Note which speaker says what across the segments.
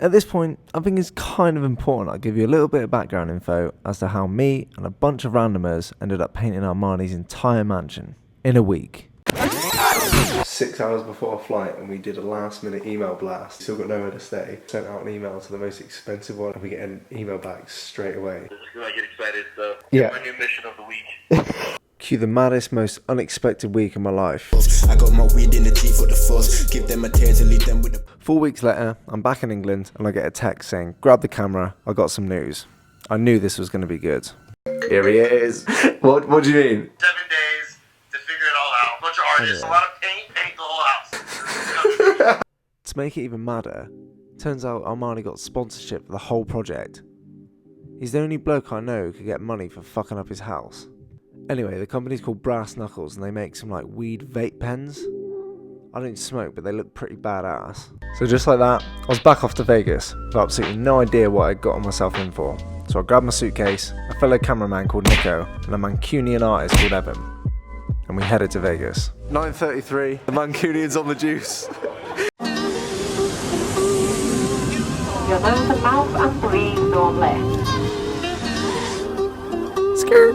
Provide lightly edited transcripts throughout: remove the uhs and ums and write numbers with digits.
Speaker 1: At this point, I think it's kind of important I give you a little bit of background info as to how me and a bunch of randomers ended up painting Armani's entire mansion in a week. 6 hours before our flight, and we did a last minute email blast. Still got nowhere to stay. Sent out an email to the most expensive one, and we get an email back straight away.
Speaker 2: I get excited, so
Speaker 1: yeah.
Speaker 2: My new mission of the week.
Speaker 1: Cue the maddest, most unexpected week of my life.
Speaker 3: I got my weed in the teeth for the force. Give them a tears and leave them with the...
Speaker 1: 4 weeks later, I'm back in England, and I get a text saying, grab the camera, I got some news. I knew this was going to be good. Here he is. What do you mean?
Speaker 2: 7 days to figure it all out. A bunch of artists, a lot of paint the whole house.
Speaker 1: To make it even madder, turns out Armani got sponsorship for the whole project. He's the only bloke I know who could get money for fucking up his house. Anyway, the company's called Brass Knuckles, and they make some like weed vape pens. I don't smoke, but they look pretty badass. So just like that, I was back off to Vegas with absolutely no idea what I'd gotten myself in for. So I grabbed my suitcase, a fellow cameraman called Nico, and a Mancunian artist called Evan. And we headed to Vegas. 9:33, the Mancunian's on the juice.
Speaker 4: Your nose and mouth and breathe on left.
Speaker 1: Skirt.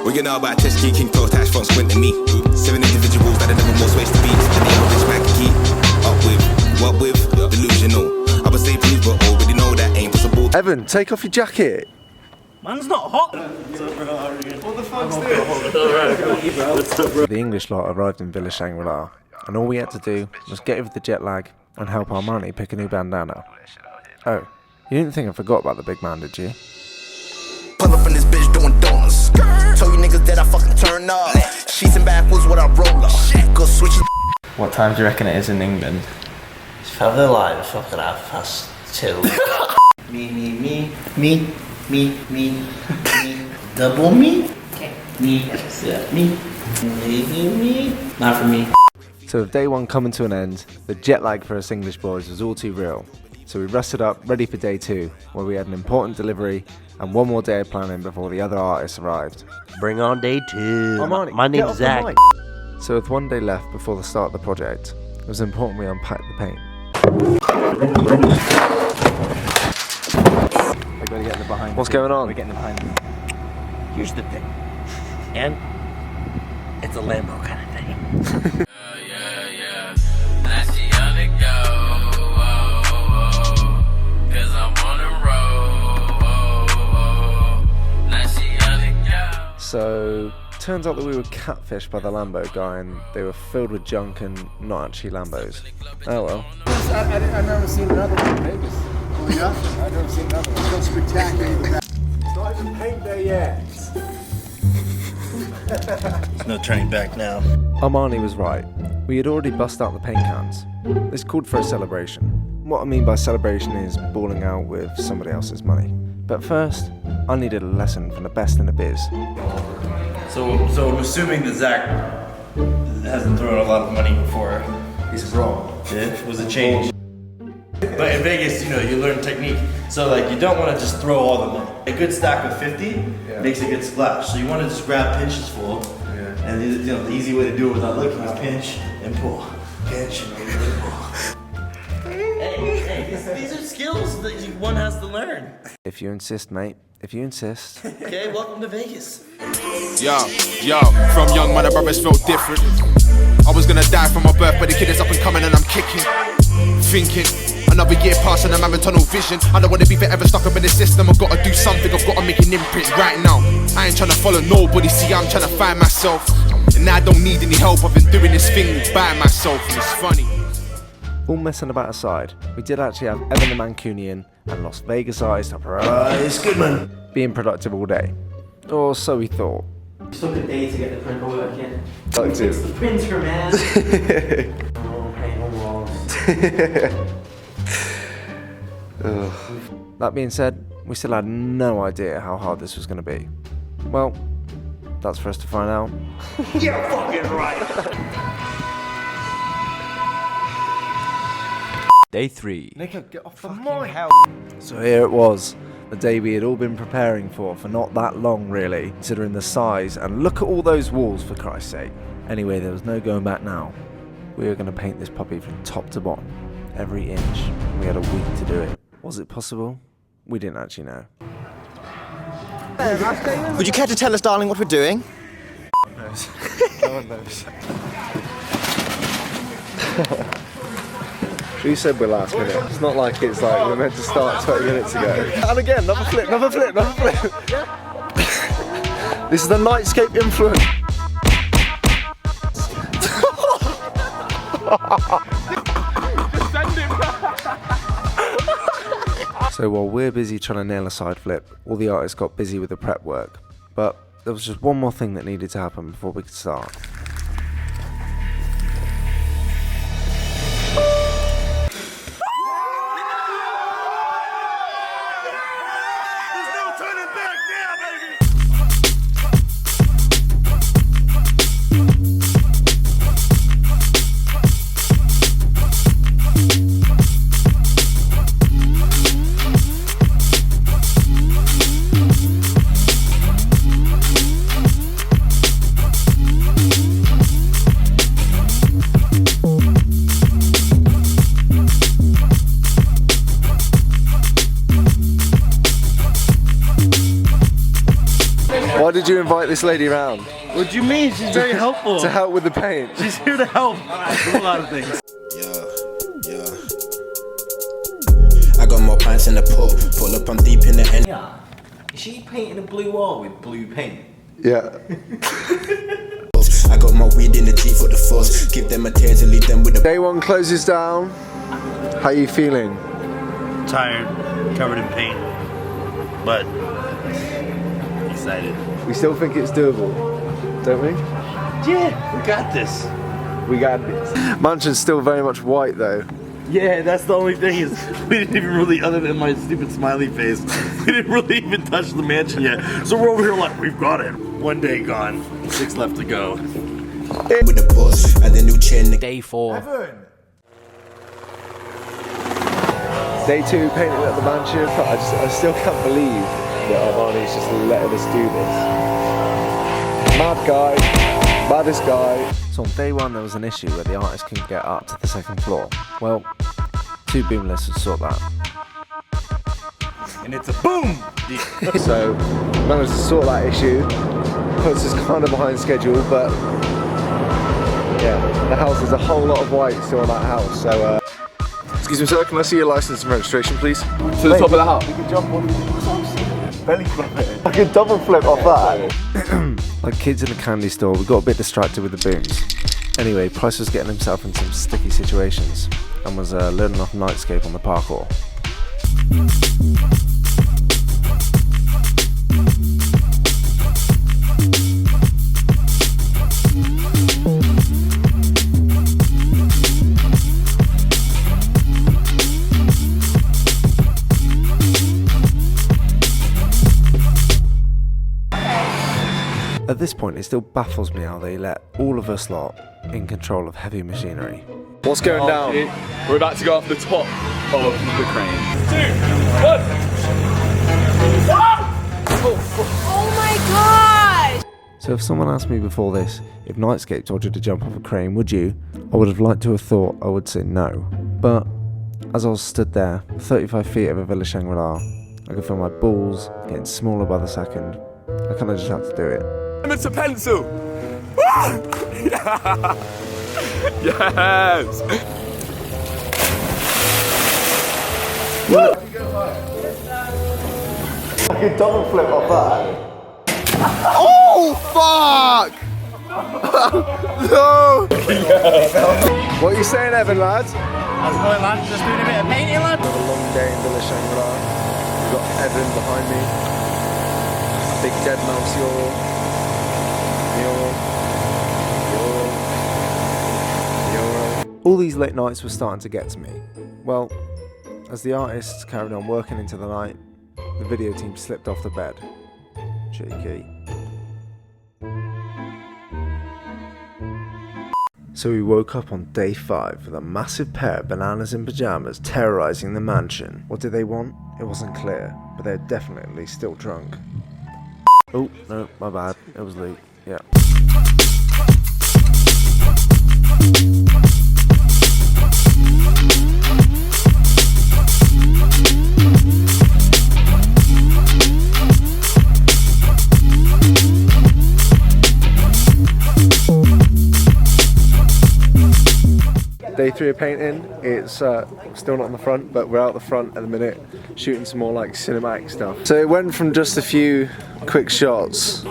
Speaker 3: We get know about test key, king toe, attach front, squint to me. 7 individuals that are never more space to be. And the average man can keep up with, what with, delusional. I would say please, but already know that ain't possible.
Speaker 1: Evan, take off your jacket.
Speaker 5: Man's not hot.
Speaker 2: What the fuck's this?
Speaker 1: The English lot arrived in Villa Shangri-La, and all we had to do was get over the jet lag and help Armani pick a new bandana. Oh, you didn't think I forgot about the big man, did you?
Speaker 3: Pull up in this bitch doing donuts. Tell you niggas that I fucking turn up. Sheets and backwards what I roll up. Go switch.
Speaker 6: What time do you reckon it is in England?
Speaker 5: It's probably like fucking 2:30. Me. Double me?
Speaker 4: Okay.
Speaker 5: Me. Yeah, me. Me. Not for me.
Speaker 1: So with day one coming to an end, the jet lag for us English boys was all too real. So we rested up, ready for day 2, where we had an important delivery and one more day of planning before the other artists arrived.
Speaker 7: Bring on day 2.
Speaker 1: Armani,
Speaker 7: My
Speaker 1: get
Speaker 7: name's
Speaker 1: off the
Speaker 7: Zach.
Speaker 1: mic. So with one day left before the start of the project, it was important we unpacked the paint.
Speaker 6: We're going to get in the behind.
Speaker 1: What's going on?
Speaker 6: We're getting in behind.
Speaker 7: Here's the thing. And it's a Lambo kind of thing.
Speaker 1: So, turns out that we were catfished by the Lambo guy, and they were filled with junk and not actually Lambos. Oh well.
Speaker 8: I've never seen another one in Vegas. Oh yeah? I've never seen another one. So spectacular with that. It's not even paint day yet.
Speaker 5: There's no turning back now.
Speaker 1: Armani was right. We had already bust out the paint cans. This called for a celebration. What I mean by celebration is balling out with somebody else's money. But first, I needed a lesson from the best in the biz.
Speaker 5: So I'm assuming that Zach hasn't thrown a lot of money before.
Speaker 8: He's wrong.
Speaker 5: It was a change. But in Vegas, you learn technique. So like you don't want to just throw all the money. A good stack of 50 makes a good splash. So you want to just grab pinches full. Yeah. And the easy way to do it without looking is pinch and pull. Pinch and pull. Hey, these are skills that one has to learn.
Speaker 1: If you insist, mate. If you insist.
Speaker 5: Okay, welcome to Vegas.
Speaker 3: Yo, from young man, the brothers felt different. I was gonna die from my birth, but the kid is up and coming and I'm kicking. Thinking, another year passed and I'm having tunnel vision. I don't wanna be forever stuck up in the system. I've gotta do something, I've gotta make an imprint right now. I ain't tryna follow nobody, see, I'm tryna find myself. And I don't need any help, I've been doing this thing by myself, and it's funny.
Speaker 1: All messing about aside, we did actually have Evan the Mancunian and Las Vegas artist Price Goodman being productive all day. Or so we thought.
Speaker 6: It took a day to get the printer working.
Speaker 1: Like
Speaker 6: It's the printer, man. Oh, paint on walls.
Speaker 1: That being said, we still had no idea how hard this was going to be. Well, that's for us to find out.
Speaker 7: You're fucking right.
Speaker 9: Day 3.
Speaker 8: Nico, get off the mic.
Speaker 1: So here it was, the day we had all been preparing for not that long really, considering the size, and look at all those walls for Christ's sake. Anyway, there was no going back now. We were going to paint this puppy from top to bottom, every inch. We had a week to do it. Was it possible? We didn't actually know.
Speaker 10: Would you care to tell us, darling, what we're doing?
Speaker 1: No one knows. Who said we're last minute? It's not like it's like we're meant to start 20 minutes ago. And again, another flip, another flip, another flip. This is the Nightscape influence. So while we're busy trying to nail a side flip, all the artists got busy with the prep work. But there was just one more thing that needed to happen before we could start. Why did you invite this lady round?
Speaker 5: What do you mean? She's very helpful.
Speaker 1: To help with the paint.
Speaker 5: She's here to help with a lot of things.
Speaker 10: Yeah. I got more pints in the pool. Pull up, I'm deep in the end.
Speaker 7: Yeah. Is she painting a blue wall with blue paint?
Speaker 1: Yeah.
Speaker 10: I got more weed in the teeth for the force. Give them a tear to lead them with a.
Speaker 1: Day one closes down. How are you feeling?
Speaker 5: Tired, covered in paint, but excited.
Speaker 1: We still think it's doable, don't we?
Speaker 5: Yeah, we got this.
Speaker 1: We got this. Mansion's still very much white though.
Speaker 5: Yeah, that's the only thing is we didn't even really, other than my stupid smiley face, we didn't really even touch the mansion yet. So we're over here like, we've got it. One day gone, 6 left to go.
Speaker 10: With the boss and the new chin.
Speaker 9: Day 4.
Speaker 1: Day 2 painting at the mansion. I still can't believe that Armani's just letting us do this. Mad guy, baddest guy. So on day 1 there was an issue where the artist couldn't get up to the 2nd floor. Well, 2 boom lifts would sort that.
Speaker 5: And it's a boom!
Speaker 1: So managed to sort that issue. Puts us kind of behind schedule, but yeah, the house is a whole lot of white still on that house. So excuse me sir, can I see your license and registration please?
Speaker 9: To the top of the house.
Speaker 1: You can jump on belly flip it. I can double flip off that. Like kids in a candy store, we got a bit distracted with the booms. Anyway, Price was getting himself in some sticky situations and was learning off Nightscape on the parkour. At this point, it still baffles me how they let all of us lot in control of heavy machinery. What's going down?
Speaker 9: We're about to go off the top of the crane. 2, 1.
Speaker 4: Oh my god!
Speaker 1: So if someone asked me before this, if Nightscape told you to jump off a crane, would you? I would have liked to have thought I would say no. But as I was stood there, 35 feet over Villa Shangri-La, I could feel my balls getting smaller by the second. I kind of just had to do it.
Speaker 9: It's a pencil. Yes.
Speaker 1: I could double flip off that.
Speaker 10: Oh, fuck! No!
Speaker 1: What are you saying, Evan, lads?
Speaker 5: How's it going, lads? Just doing a bit of painting, lads?
Speaker 1: Another long day in Villa Shangri-La. We've got Evan behind me. Big dead mouse yawl. All these late nights were starting to get to me. Well, as the artists carried on working into the night, the video team slipped off the bed. Cheeky. So we woke up on day 5 with a massive pair of bananas in pyjamas terrorising the mansion. What did they want? It wasn't clear, but they're definitely still drunk. Oh, no, my bad. It was Luke. Yeah. 3 of painting. It's still not on the front, but we're out the front at the minute shooting some more like cinematic stuff. So it went from just a few quick shots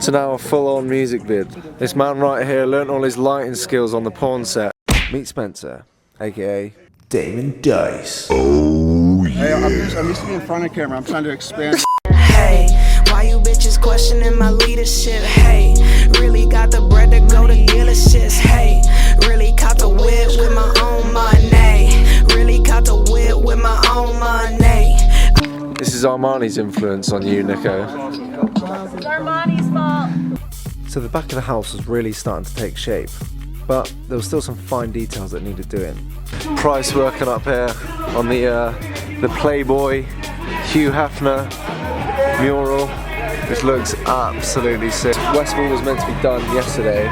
Speaker 1: to now a full-on music vid. This man right here learnt all his lighting skills on the porn set. Meet Spencer, aka Damon Dice.
Speaker 8: Oh yeah. Hey, I'm used to being in front of camera. I'm trying to expand.
Speaker 11: Hey, why you bitches questioning my leadership? Hey, really got the bread to go to dealerships? Hey, really caught the whip with my own money. Really caught the whip with my own money.
Speaker 1: This is Armani's influence on you, Nico.
Speaker 12: It's Armani's fault.
Speaker 1: So the back of the house was really starting to take shape, but there was still some fine details that needed doing. Price working up here on the Playboy Hugh Hefner mural, which looks absolutely sick. West wall was meant to be done yesterday,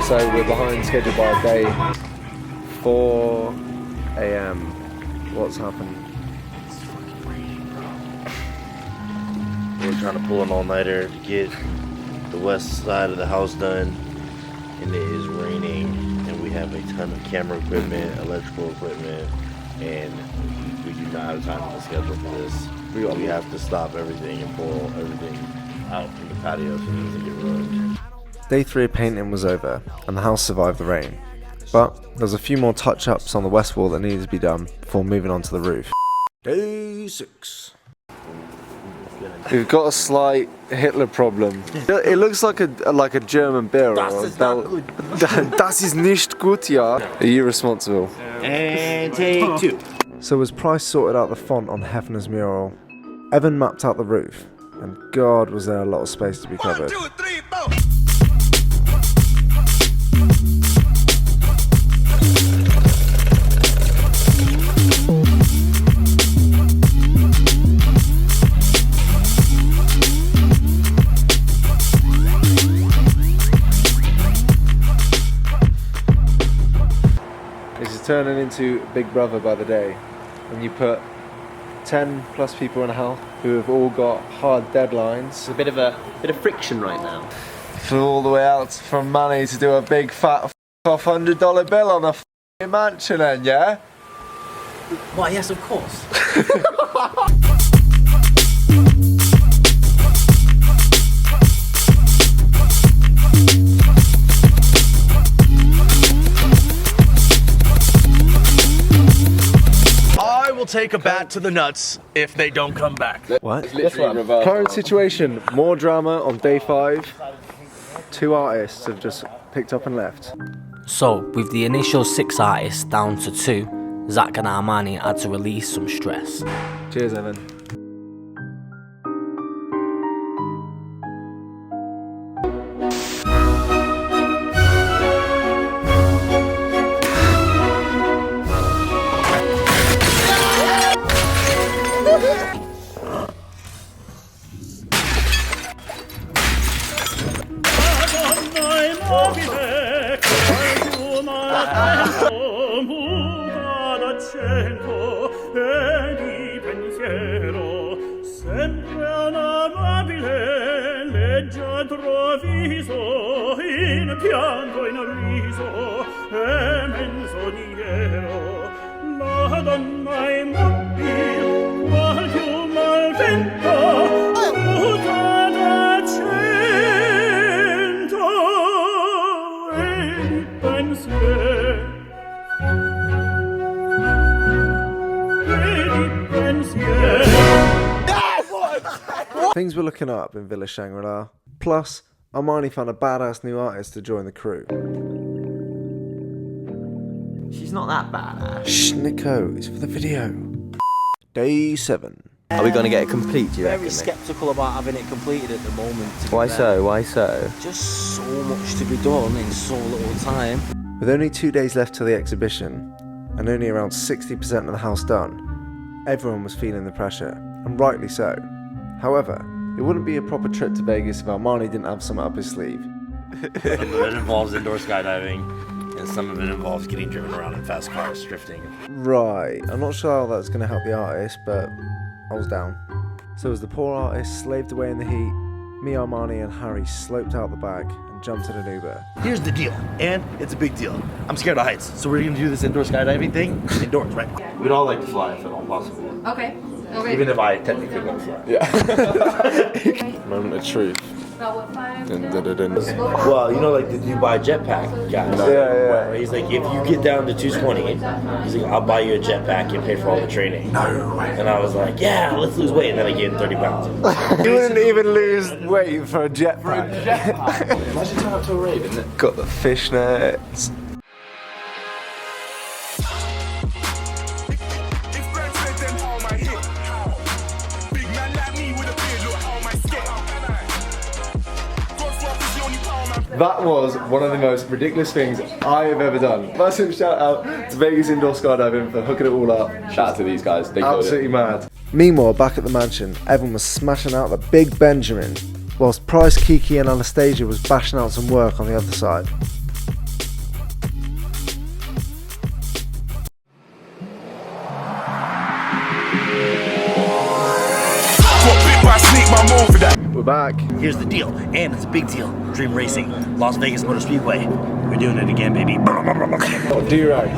Speaker 1: so we're behind schedule by a day. 4 AM. What's happened?
Speaker 5: We're trying to pull an all-nighter to get the west side of the house done, and it is raining, and we have a ton of camera equipment, electrical equipment, and we do not have time on the schedule for this. We have to stop everything and pull everything out from the patio so it doesn't get ruined.
Speaker 1: Day 3 of painting was over, and the house survived the rain. But there was a few more touch-ups on the west wall that needed to be done before moving on to the roof. Day 6. We've got a slight Hitler problem. It looks like a German beer.
Speaker 7: Das ist not good.
Speaker 1: Das ist nicht gut, ja. Are you responsible?
Speaker 7: And take 2.
Speaker 1: So as Price sorted out the font on Hefner's mural, Evan mapped out the roof, and God was there a lot of space to be covered.
Speaker 2: 1, 2, 3, 4.
Speaker 1: This is turning into Big Brother by the day. When you put 10 plus people in a house who have all got hard deadlines.
Speaker 6: There's a bit of friction right now.
Speaker 1: Flew all the way out from Manny to do a big fat off $100 bill on a f***ing mansion then, yeah?
Speaker 7: Why, yes, of course.
Speaker 9: Will take a bat to the nuts if they don't come back.
Speaker 1: What? Current situation, more drama on day 5. 2 artists have just picked up and left.
Speaker 13: So, with the initial 6 artists down to 2, Zach and Armani had to release some stress.
Speaker 1: Cheers, Evan. Things were looking up in Villa Shangri-La. Plus, Armani found a badass new artist to join the crew.
Speaker 6: She's not that bad.
Speaker 1: Shh, Nico, it's for the video. Day 7.
Speaker 6: Are we going to get it complete, do you reckon?
Speaker 7: Very sceptical about having it completed at the moment.
Speaker 6: Why so? Why so?
Speaker 7: Just so much to be done in so little time.
Speaker 1: With only 2 days left till the exhibition, and only around 60% of the house done, everyone was feeling the pressure, and rightly so. However, it wouldn't be a proper trip to Vegas if Armani didn't have something up his sleeve.
Speaker 5: Some of it involves indoor skydiving, and some of it involves getting driven around in fast cars, drifting.
Speaker 1: Right, I'm not sure how that's going to help the artist, but I was down. So as the poor artist slaved away in the heat, Me, Armani, and Harry sloped out the back and jumped in an Uber.
Speaker 5: Here's the deal, and it's a big deal. I'm scared of heights, so we're gonna do this indoor skydiving thing indoors, right? We'd all like to fly if at all possible.
Speaker 12: Okay. Okay.
Speaker 5: Even if I technically won't fly.
Speaker 9: Yeah. Moment of truth.
Speaker 12: About what, 5?
Speaker 5: Well, you know, like the Dubai jetpack guys.
Speaker 9: Yeah.
Speaker 5: He's like, if you get down to 220, he's like, I'll buy you a jetpack and pay for all the training.
Speaker 9: No way.
Speaker 5: And I was like, yeah, let's lose weight. And then I gained 30 pounds.
Speaker 1: You wouldn't even lose weight for a jetpack.
Speaker 9: Imagine turning up to a rave and
Speaker 1: Got the fishnets. That was one of the most ridiculous things I have ever done. Massive shout out to Vegas Indoor Skydiving for hooking it all up.
Speaker 9: shout out to these guys. They killed
Speaker 1: Absolutely
Speaker 9: it.
Speaker 1: mad. Meanwhile, back at the mansion, everyone was smashing out the Big Benjamin, whilst Price, Kiki and Anastasia was bashing out some work on the other side. We're back.
Speaker 5: Here's the deal, and it's a big deal. Dream Racing, Las Vegas Motor Speedway. We're doing it again, baby.
Speaker 1: What do you rag?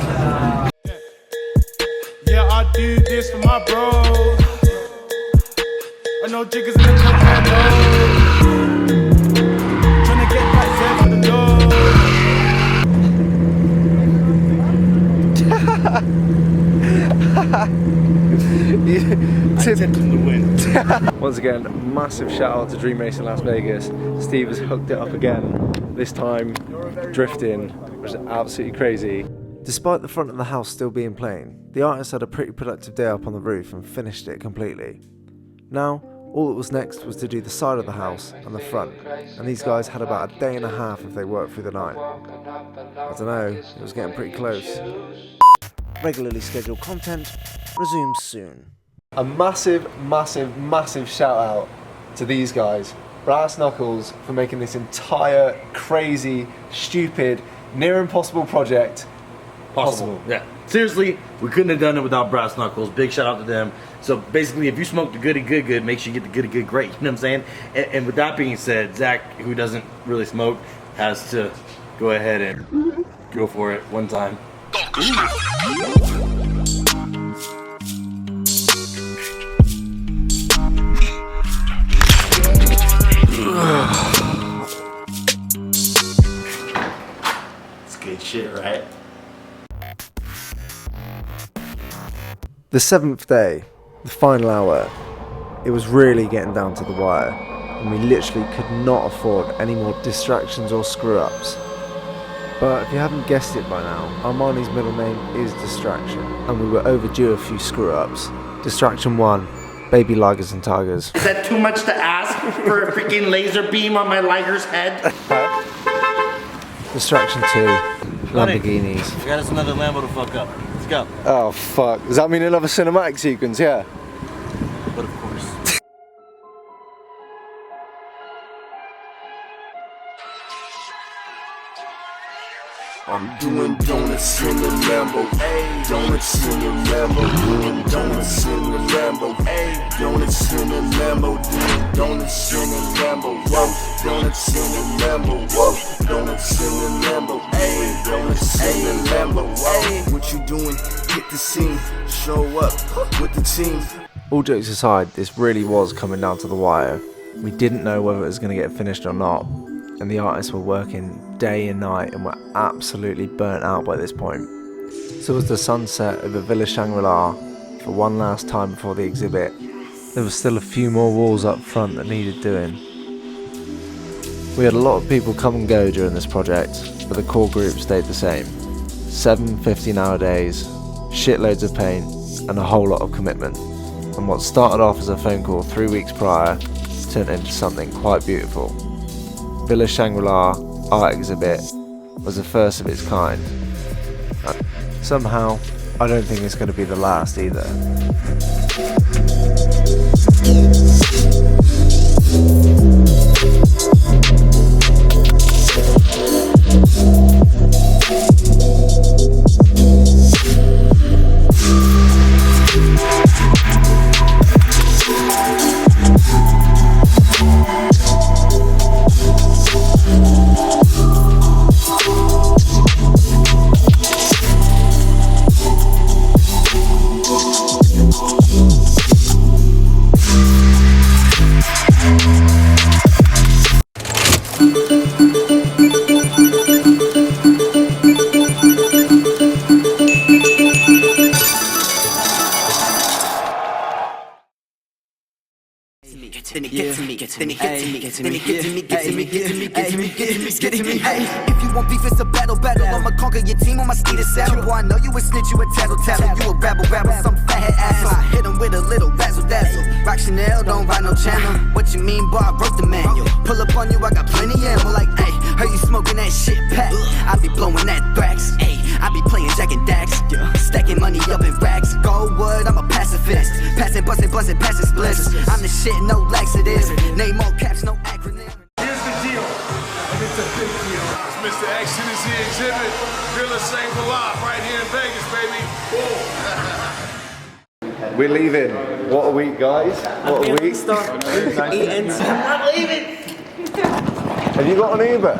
Speaker 3: Yeah, I do this for my bro. I know jiggers in the country, I know. Tryna get back there for the
Speaker 1: Once again, massive shout out to Dream Racing Las Vegas. Steve has hooked it up again, this time drifting, which is absolutely crazy. Despite the front of the house still being plain, the artist had a pretty productive day up on the roof and finished it completely. Now, all that was next was to do the side of the house and the front, and these guys had about a day and a half if they worked through the night. I don't know, it was getting pretty close. Regularly scheduled content resumes soon. A massive shout out to these guys, Brass Knuckles, for making this entire crazy, stupid, near impossible project possible.
Speaker 5: Yeah. Seriously, we couldn't have done it without Brass Knuckles. Big shout out to them. So basically, if you smoke the goody good, make sure you get the goody great. You know what I'm saying? And with that being said, Zach, who doesn't really smoke, has to go ahead and go for it one time. It's good shit, right?
Speaker 1: The 7th day, the final hour, it was really getting down to the wire, and we literally could not afford any more distractions or screw-ups. But if you haven't guessed it by now, Armani's middle name is Distraction, and we were overdue a few screw-ups. Distraction 1, baby ligers and tigers.
Speaker 5: Is that too much to ask for a freaking laser beam on my liger's head?
Speaker 1: Distraction 2, Lamborghinis.
Speaker 5: We got us another Lambo to fuck up. Let's go.
Speaker 1: Oh fuck, does that mean another cinematic sequence? Yeah.
Speaker 5: But of course.
Speaker 10: I'm doing donuts in the Lambo, ayy. Donuts in the Lambo, doing donuts in the Lambo, ayy. Donuts in the Lambo, doing donuts in the Lambo, whoa. Donuts in the Lambo, whoa. Donuts in the Lambo, ayy. Donuts in the Lambo, whoa. What you doing? Hit the scene, show up with the team.
Speaker 1: All jokes aside, this really was coming down to the wire. We didn't know whether it was going to get finished or not, and the artists were working day and night and were absolutely burnt out by this point. So as the sun set over Villa Shangri-La for one last time before the exhibit, there was still a few more walls up front that needed doing. We had a lot of people come and go during this project, but the core group stayed the same. 7 15-hour days, shitloads of paint, and a whole lot of commitment. And what started off as a phone call 3 weeks prior turned into something quite beautiful. Villa Shangri-La art exhibit was the first of its kind. Somehow, I don't think it's going to be the last either.
Speaker 11: then it gets to me, then it gets to me, then it gets to me, gets to me, gets to me, gets to me, gets to me. Hey, if you want beef, it's a battle. I'ma conquer your team on my speed saddle. Boy, I know you a snitch, you a tattle. You a rabble, some fathead asshole. I hit him with a little razzle dazzle. Rock Chanel, don't ride no channel. What you mean, boy? I wrote the manual. Pull up on you, I got plenty ammo. Like, hey, heard you smoking that shit, pack. I be blowing that thrax. Hey, I be playing Jack and Dax. Stacking money up in racks. Goldwood, I'm a pacifist. Passing, busting, passing splits. I'm the shit, no laxatives. Name all caps, no acronym.
Speaker 10: Here's the deal, and it's a big deal. It's Mr. Action is the exhibit. Realest thing for life right here in Vegas, baby. Boom.
Speaker 1: We're leaving. What a week, guys. What a week.
Speaker 7: I'm leaving.
Speaker 1: Have you got an Uber?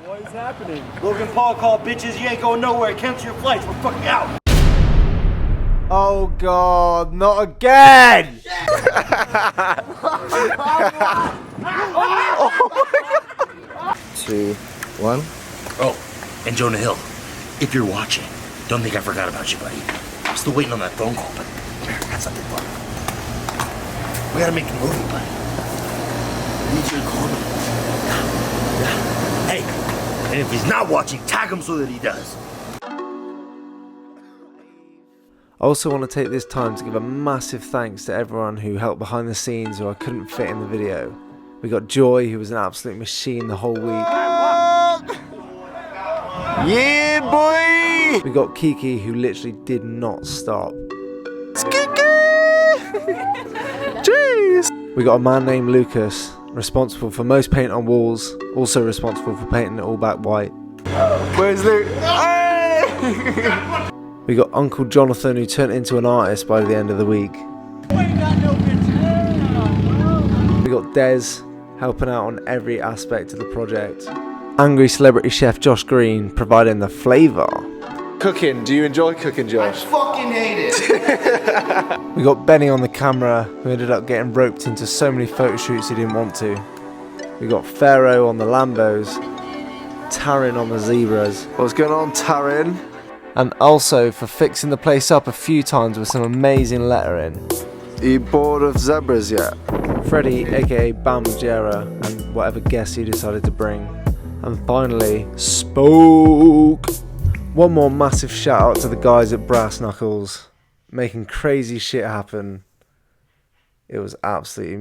Speaker 5: What is happening? Logan Paul called, bitches. You ain't going nowhere. Cancel your flights. We're fucking out.
Speaker 1: Oh God, not again!
Speaker 5: 2, 1.
Speaker 7: Oh, and Jonah Hill, if you're watching, don't think I forgot about you, buddy. I'm still waiting on that phone call, but I got something for you. We gotta make the movie, buddy. I need you to call me. Yeah. Hey, and if he's not watching, tag him so that he does.
Speaker 1: I also want to take this time to give a massive thanks to everyone who helped behind the scenes who I couldn't fit in the video. We got Joy, who was an absolute machine the whole week.
Speaker 5: Yeah, boy!
Speaker 1: We got Kiki, who literally did not stop.
Speaker 5: Jeez!
Speaker 1: We got a man named Lucas, responsible for most paint on walls, also responsible for painting it all back white.
Speaker 5: Where's Luke?
Speaker 1: We got Uncle Jonathan, who turned into an artist by the end of the week. We got Des, helping out on every aspect of the project. Angry celebrity chef Josh Green, providing the flavour. Cooking, do you enjoy cooking, Josh?
Speaker 2: I fucking hate it.
Speaker 1: We got Benny on the camera, who ended up getting roped into so many photo shoots he didn't want to. We got Pharaoh on the Lambos, Taryn on the zebras. What's going on, Taryn? And also for fixing the place up a few times with some amazing lettering. Are you bored of zebras yet? Freddie, aka Bam Margera, and whatever guest he decided to bring. And finally, Spoke! One more massive shout out to the guys at Brass Knuckles, making crazy shit happen. It was absolutely